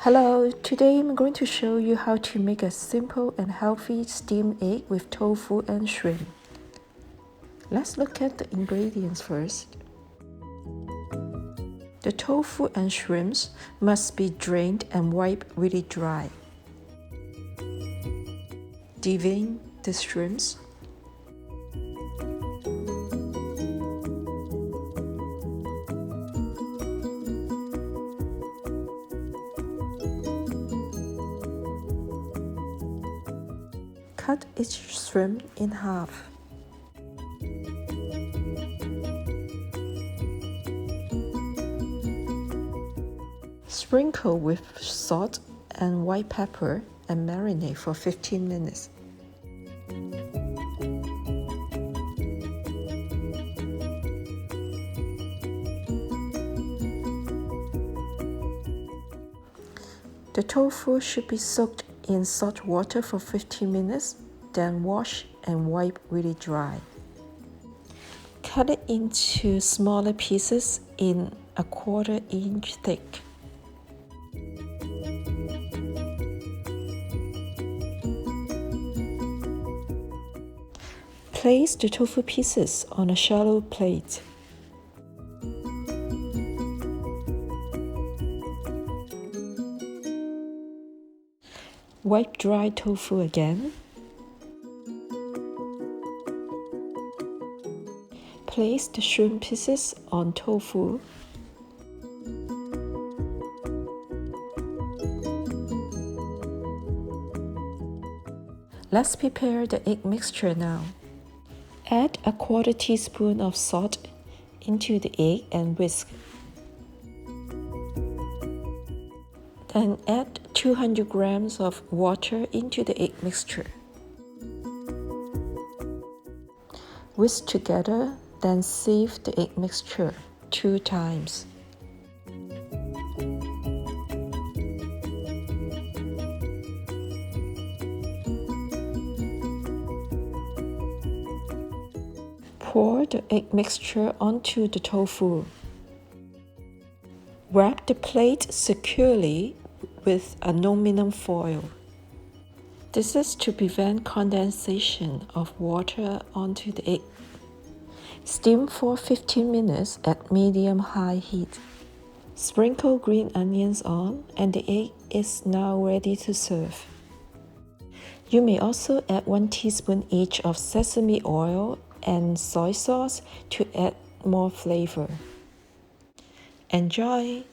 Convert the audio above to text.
Hello, today I'm going to show you how to make a simple and healthy steamed egg with tofu and shrimp. Let's look at the ingredients first. The tofu and shrimps must be drained and wiped really dry. Devein the shrimps. Cut each shrimp in half. Sprinkle with salt and white pepper and marinate for 15 minutes. The tofu should be soaked in salt water for 15 minutes, then wash and wipe really dry. Cut it into smaller pieces in a 1/4 inch thick. Place the tofu pieces on a shallow plate. Wipe dry tofu again. Place the shrimp pieces on tofu. Let's prepare the egg mixture now. Add a 1/4 teaspoon of salt into the egg and whisk. Then add 200 grams of water into the egg mixture. Whisk together, then sieve the egg mixture 2 times. Pour the egg mixture onto the tofu. Wrap the plate securely with aluminum foil. This is to prevent condensation of water onto the egg. Steam for 15 minutes at medium-high heat. Sprinkle green onions on, and the egg is now ready to serve. You may also add 1 teaspoon each of sesame oil and soy sauce to add more flavor. Enjoy!